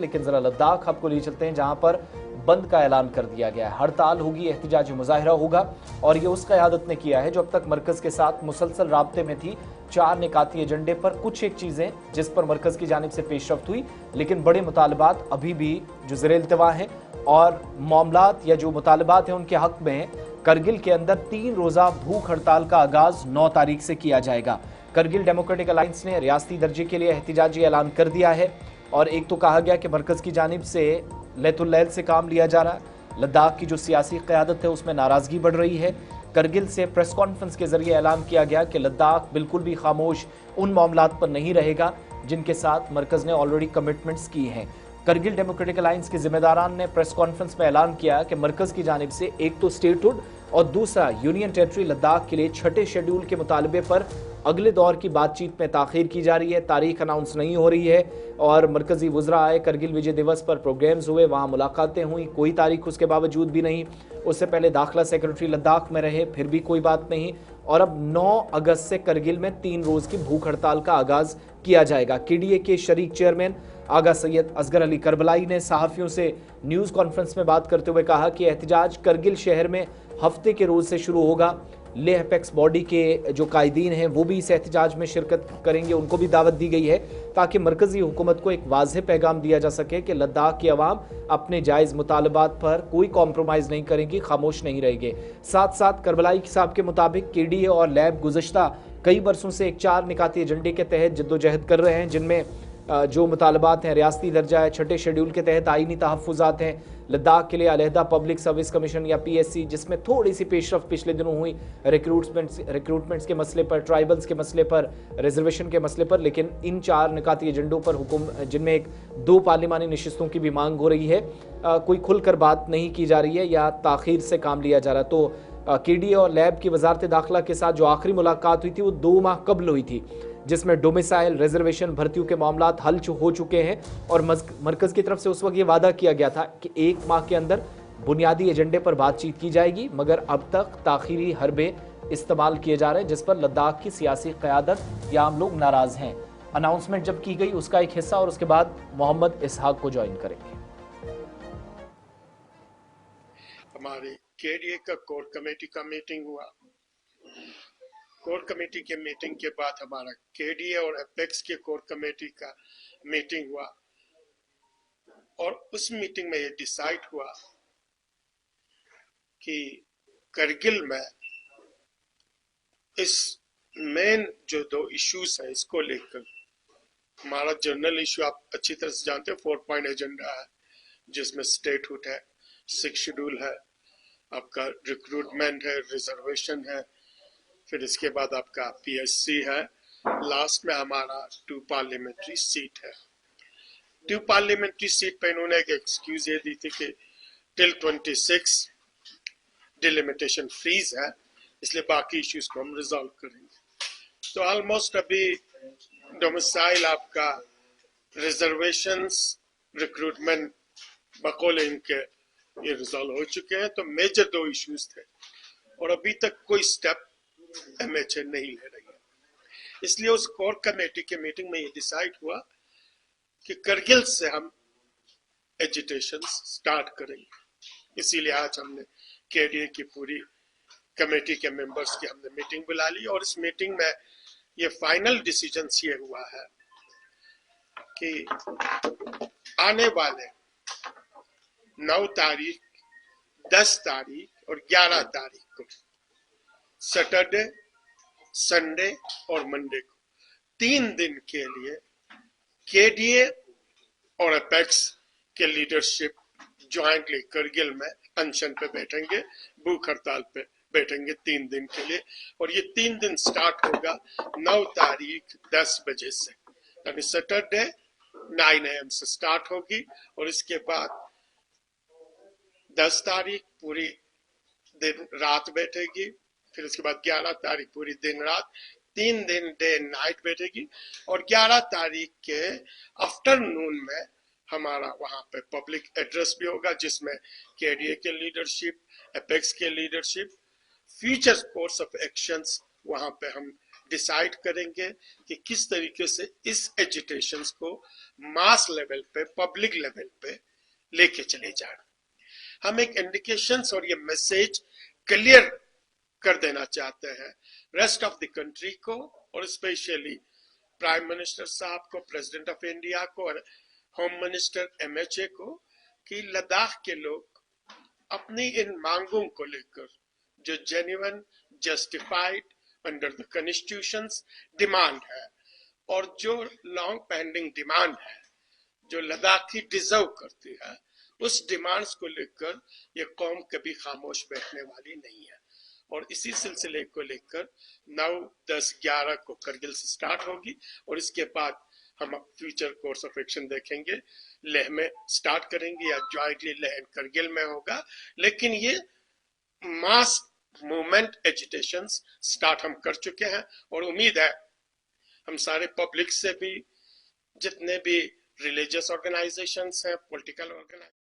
लेकिन जरा लद्दाख आपको ले चलते हैं जहां पर बंद का ऐलान कर दिया गया है। हड़ताल होगी, एहतिजाजी मुजाहिरा होगा और ये उस क़यादत ने किया है जो अब तक मरकज के साथ मुसलसल राब्ते में थी। 4 निकाती एजेंडे पर कुछ एक चीजें जिस पर मरकज की जानिब से पेशरफ्त हुई, लेकिन बड़े मुतालबात अभी भी जो ज़ेर इल्तिवा हैं और मामलात या जो मुतालबात हैं उनके हक में करगिल के अंदर 3 रोज़ा भूख हड़ताल का आगाज 9 तारीख से किया जाएगा। करगिल डेमोक्रेटिक अलायंस ने रियासती दर्जे के लिए एहतिजाजी ऐलान कर दिया है और एक तो कहा गया कि मरकज की जानिब से लैतुल लैल से काम लिया जा रहा है। लद्दाख की जो सियासी क़यादत है उसमें नाराज़गी बढ़ रही है। करगिल से प्रेस कॉन्फ्रेंस के जरिए ऐलान किया गया कि लद्दाख बिल्कुल भी खामोश उन मामलात पर नहीं रहेगा जिनके साथ मरकज ने ऑलरेडी कमिटमेंट्स की हैं। करगिल डेमोक्रेटिक अलायंस के जिम्मेदारान ने प्रेस कॉन्फ्रेंस में ऐलान किया कि मरकज की जानिब से एक तो स्टेटहुड और दूसरा यूनियन टेरिटरी लद्दाख के लिए 6ठे शेड्यूल के मुतालबे पर अगले दौर की बातचीत में ताखीर की जा रही है। तारीख अनाउंस नहीं हो रही है और मरकजी वज़रा आए, करगिल विजय दिवस पर प्रोग्राम्स हुए, वहाँ मुलाकातें हुई, कोई तारीख उसके बावजूद भी नहीं। उससे पहले दाखिला सेक्रेटरी लद्दाख में रहे, फिर भी कोई बात नहीं। और अब 9 अगस्त से करगिल में 3 रोज़ की भूख हड़ताल का आगाज़ किया जाएगा। KDA के शरीक चेयरमैन आगा सैयद असगर अली करबलाई ने सहाफ़ियों से न्यूज़ कॉन्फ्रेंस में बात करते हुए कहा कि एहतजाज करगिल शहर में हफ्ते के रोज़ से शुरू होगा। लेह अपेक्स बॉडी के जो कायदीन हैं वो भी इस एहतजाज में शिरकत करेंगे, उनको भी दावत दी गई है ताकि मरकजी हुकूमत को एक वाज़ेह पैगाम दिया जा सके कि लद्दाख की अवाम अपने जायज़ मुतालबात पर कोई कॉम्प्रोमाइज़ नहीं करेंगी, खामोश नहीं रहेंगे। साथ साथ करबलाई साहब के मुताबिक KDA और लैब गुज़श्ता कई बरसों से एक 4 निकाती एजेंडे के तहत जद्दोजहद कर रहे हैं, जिनमें जो मुतालबात हैं रियासती दर्जा है, 6ठे शेड्यूल के तहत आइनी तहफ़्फ़ुज़ात हैं, लद्दाख के लिए अलहदा पब्लिक सर्विस कमीशन या PSC जिसमें थोड़ी सी पेशरफ पिछले दिनों हुई रिक्रूटमेंट्स के मसले पर, ट्राइबल्स के मसले पर, रिजर्वेशन के मसले पर। लेकिन इन 4 निकाती एजेंडों पर जिनमें 2 पार्लिमानी नशिस्तों की भी मांग हो रही है, कोई खुलकर बात नहीं की जा रही है या ताख़ीर से काम लिया जा रहा है। तो KDA और लैब की वजारत दाखिला के साथ जो आखिरी मुलाकात हुई थी वो 2 माह कबल हुई थी, जिसमें डोमिसाइल, रिजर्वेशन, भर्तियों के मामलात हल हो चुके हैं और मरकज़ की तरफ से उस वक्त ये वादा किया गया था कि 1 माह के अंदर बुनियादी एजेंडे पर बातचीत की जाएगी, मगर अब तक ताख़ीरी हरबे इस्तेमाल किए जा रहे हैं जिस पर लद्दाख की सियासी क़यादत या आम लोग नाराज़ हैं। अनाउंसमेंट जब की गई उसका एक हिस्सा और उसके बाद मोहम्मद इसहाक को ज्वाइन करेंगे। हमारी KDA का कोर कमेटी का मीटिंग हुआ। कोर कमेटी के मीटिंग के बाद हमारा KDA और अपेक्स के कोर कमेटी का मीटिंग हुआ और उस मीटिंग में ये डिसाइड हुआ कि करगिल में इस मेन जो 2 इश्यूज हैं इसको लेकर हमारा जनरल इशू आप अच्छी तरह से जानते हैं, 4 पॉइंट एजेंडा है जिसमें स्टेटहुड है, 6 शेड्यूल है, आपका रिक्रूटमेंट है, रिजर्वेशन है, फिर इसके बाद आपका PSC है, लास्ट में हमारा 2 पार्लियामेंट्री सीट है। 2 पार्लियामेंट्री सीट पे इन्होंने एक एक्सक्यूज ये दी थी कि टिल 26 डिलिमिटेशन फ्रीज है, इसलिए बाकी इश्यूज को हम रिजॉल्व करेंगे। तो ऑलमोस्ट अभी डोमिसाइल आपका, रिजर्वेशंस, रिक्रूटमेंट बकौल इनके ये रिजॉल्व हो चुके हैं। तो मेजर 2 इश्यूज थे और अभी तक कोई स्टेप MHA नहीं ले रही है, इसलिए उस कोर कमेटी के मीटिंग में ये डिसाइड हुआ कि करगिल से हम एजिटेशन स्टार्ट करेंगे। इसीलिए आज हमने KDA की पूरी कमेटी के मेंबर्स की हमने मीटिंग बुला ली और इस मीटिंग में ये फाइनल डिसीजन ये हुआ है कि आने वाले 9 तारीख, 10 तारीख और 11 तारीख को सैटरडे, संडे और मंडे को 3 दिन के लिए KDA और अपेक्स के लीडरशिप ज्वाइंटली करगिल में अनशन पे बैठेंगे, भूख हड़ताल पे बैठेंगे 3 दिन के लिए। और ये 3 दिन स्टार्ट होगा 9 तारीख 10 बजे से, यानी सैटरडे 9 AM से स्टार्ट होगी और इसके बाद 10 तारीख पूरी दिन रात बैठेगी, फिर उसके बाद 11 तारीख पूरी दिन रात, 3 दिन डे नाइट बैठेगी और 11 तारीख के आफ्टरनून में हमारा वहां पे पब्लिक एड्रेस भी होगा जिसमें KDA के लीडरशिप, अपेक्स के leadership, future course of actions वहां पे हम डिसाइड करेंगे कि किस तरीके से इस एजिटेशंस को मास लेवल पे, पब्लिक लेवल पे लेके चले जाना। हम एक इंडिकेशंस और ये मैसेज क्लियर कर देना चाहते हैं रेस्ट ऑफ द कंट्री को, और स्पेशली प्राइम मिनिस्टर साहब को, प्रेसिडेंट ऑफ इंडिया को और होम मिनिस्टर MHA को, कि लद्दाख के लोग अपनी इन मांगों को लेकर जो genuine, justified under the constitutions demand है, और जो लॉन्ग पेंडिंग डिमांड है, जो लद्दाखी डिजर्व करती है, उस डिमांड्स को लेकर ये कौम कभी खामोश बैठने वाली नहीं है। और इसी सिलसिले को लेकर 9, 10, 11 को करगिल से स्टार्ट होगी, और इसके बाद हम फ्यूचर कोर्स ऑफ एक्शन देखेंगे। लेह में स्टार्ट करेंगे या ज्वाइंटली लेह एंड करगिल में होगा, लेकिन ये मास मूवमेंट एजिटेशन स्टार्ट हम कर चुके हैं, और उम्मीद है हम सारे पब्लिक से भी, जितने भी रिलीजियस ऑर्गेनाइजेशंस हैं, पॉलिटिकल ऑर्गेनाइजेशन।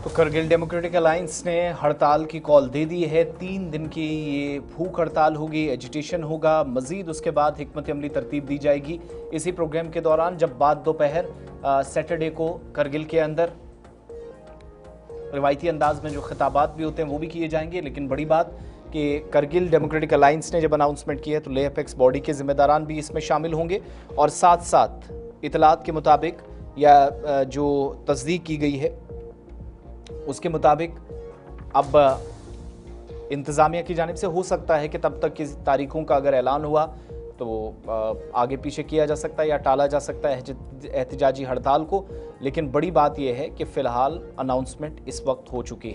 तो करगिल डेमोक्रेटिक अलायंस ने हड़ताल की कॉल दे दी है। 3 दिन की ये भूख हड़ताल होगी, एजिटेशन होगा। मजीद उसके बाद हिकमत अमली तरतीब दी जाएगी इसी प्रोग्राम के दौरान, जब बाद दोपहर सैटरडे को करगिल के अंदर रिवायती अंदाज में जो खिताबात भी होते हैं वो भी किए जाएंगे। लेकिन बड़ी बात कि करगिल डेमोक्रेटिक अलायंस ने जब अनाउंसमेंट की है तो लेह अपेक्स बॉडी के जिम्मेदारान भी इसमें शामिल होंगे, और साथ साथ इतलात के मुताबिक या जो तस्दीक की गई है उसके मुताबिक अब इंतज़ामिया की जानिब से हो सकता है कि तब तक की तारीखों का अगर ऐलान हुआ तो आगे पीछे किया जा सकता है या टाला जा सकता है एहतिजाजी हड़ताल को। लेकिन बड़ी बात यह है कि फ़िलहाल अनाउंसमेंट इस वक्त हो चुकी है।